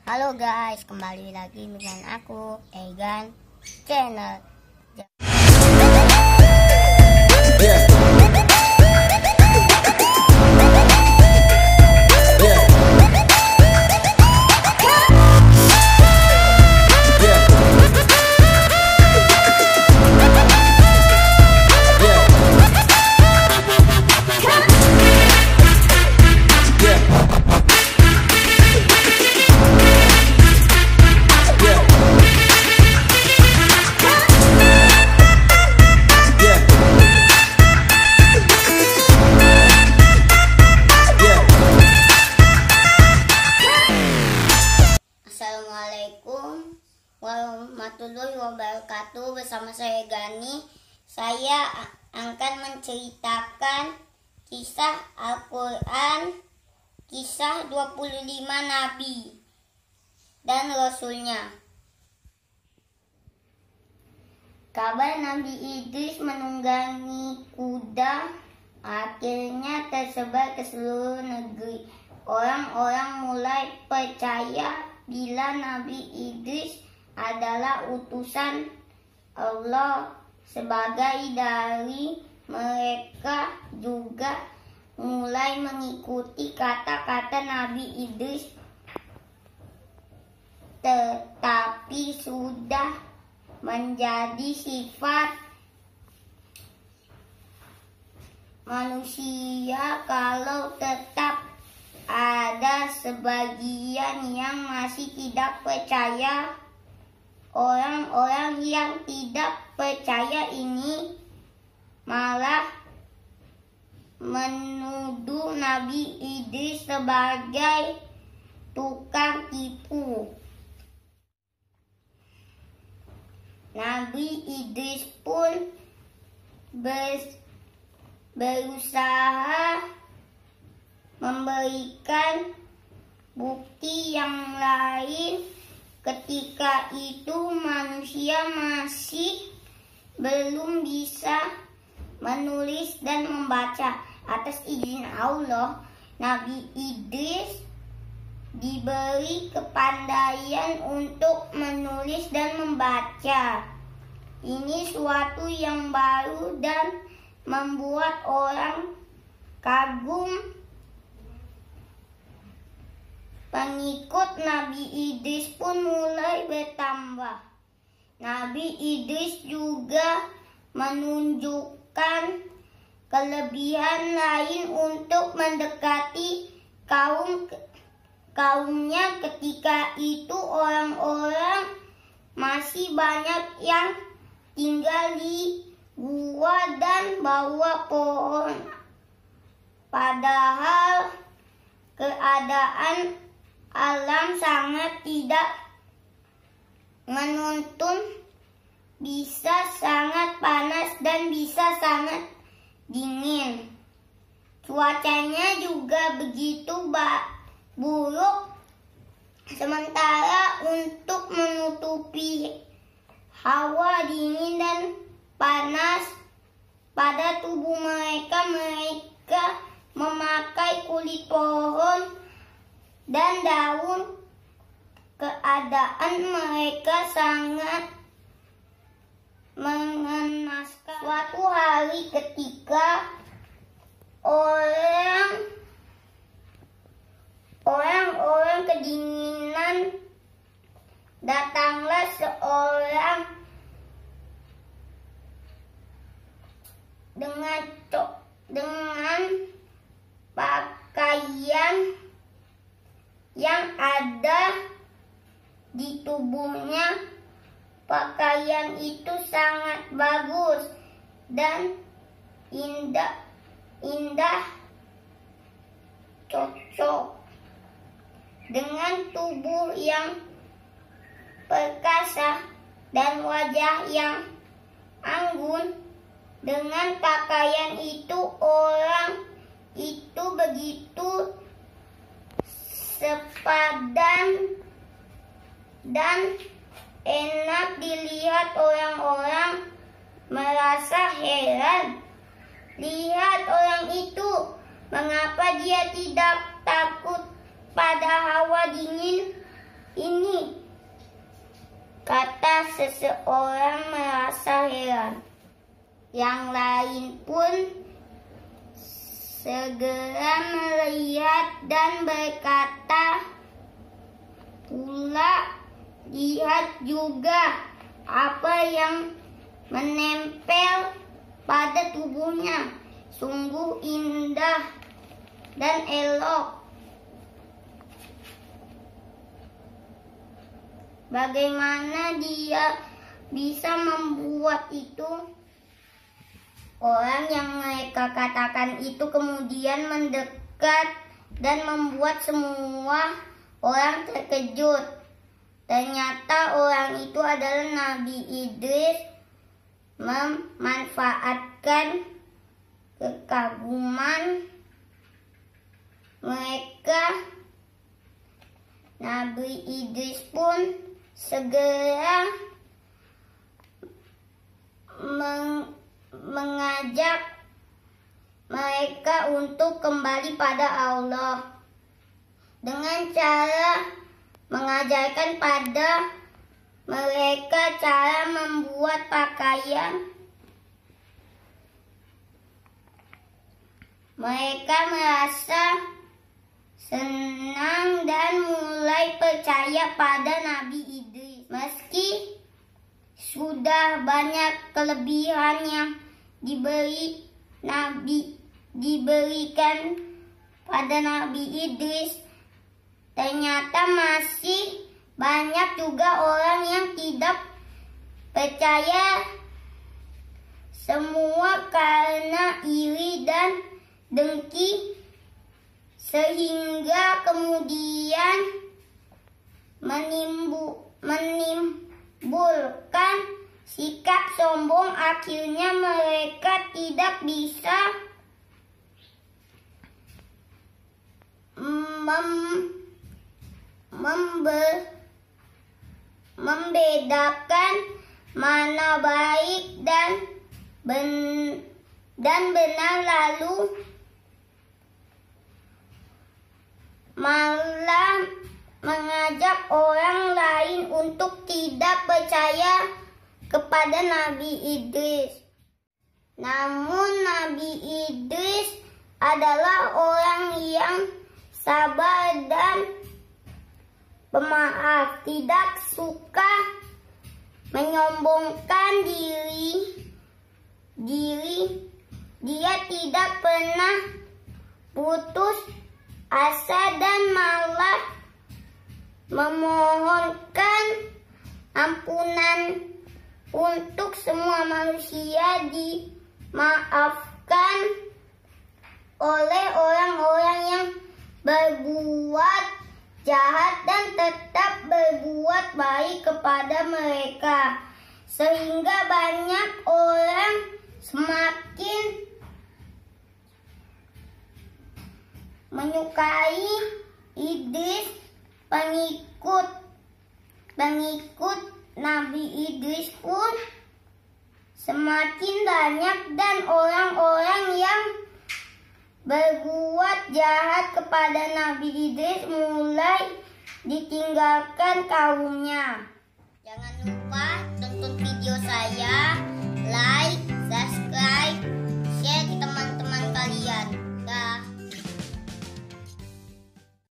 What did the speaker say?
Halo guys, kembali lagi dengan aku Egan Channel. Assalamualaikum warahmatullahi wabarakatuh. Bersama saya Gani. Saya akan menceritakan kisah Al-Quran, kisah 25 Nabi dan Rasulnya. Kabar Nabi Idris menunggangi kuda akhirnya tersebar ke seluruh negeri. Orang-orang mulai percaya bila Nabi Idris adalah utusan Allah. Sebagai dari mereka juga mulai mengikuti kata-kata Nabi Idris, tetapi sudah menjadi sifat manusia kalau tetap ada sebagian yang masih tidak percaya. Orang-orang yang tidak percaya ini malah menuduh Nabi Idris sebagai tukang tipu. Nabi Idris pun berusaha memberikan bukti yang lain. Ketika itu manusia masih belum bisa menulis dan membaca. Atas izin Allah, Nabi Idris diberi kepandaian untuk menulis dan membaca. Ini suatu yang baru dan membuat orang kagum. Pengikut Nabi Idris pun mulai bertambah. Nabi Idris juga menunjukkan kelebihan lain untuk mendekati kaumnya. Ketika itu orang-orang masih banyak yang tinggal di gua dan bawah pohon. Padahal keadaan alam sangat tidak menentu, bisa sangat panas dan bisa sangat dingin. Cuacanya juga begitu buruk. Sementara untuk menutupi hawa dingin dan panas pada tubuh mereka memakai kulit pohon dan daun. Keadaan mereka sangat mengenaskan. Suatu hari ketika orang kedinginan, datanglah seorang dengan pakaian yang ada di tubuhnya. Pakaian itu sangat bagus dan indah, cocok dengan tubuh yang perkasa dan wajah yang anggun. Dengan pakaian itu orang itu begitu sepadan dan enak dilihat. Orang-orang merasa heran. Lihat orang itu, mengapa dia tidak takut pada hawa dingin seseorang merasa heran. Yang lain pun segera melihat dan berkata pula, lihat juga apa yang menempel pada tubuhnya. Sungguh indah dan elok. Bagaimana dia bisa membuat itu? Orang yang mereka katakan itu kemudian mendekat dan membuat semua orang terkejut. Ternyata orang itu adalah Nabi Idris, memanfaatkan kekaguman mereka. Nabi Idris pun segera mengajak mereka untuk kembali pada Allah dengan cara mengajarkan pada mereka cara membuat pakaian. Mereka merasa senang dan mulai percaya pada Nabi Idris. Meski sudah banyak kelebihan yang diberikan pada Nabi Idris, ternyata masih banyak juga orang yang tidak percaya. Semua karena iri dan dengki, sehingga kemudian menimbulkan sikap sombong. Akhirnya mereka tidak bisa membedakan mana baik dan benar, lalu malah mengajak orang lain untuk tidak percaya kepada Nabi Idris. Namun Nabi Idris adalah orang yang sabar dan pemaaf, tidak suka menyombongkan diri. Dia tidak pernah putus asa dan malah memohonkan ampunan untuk semua manusia, dimaafkan oleh orang-orang yang berbuat jahat dan tetap berbuat baik kepada mereka, sehingga banyak orang semakin menyukai Idris. Pengikut Nabi Idris pun semakin banyak dan orang-orang yang berbuat jahat kepada Nabi Idris mulai ditinggalkan kaumnya. Jangan lupa tonton video saya, like, subscribe,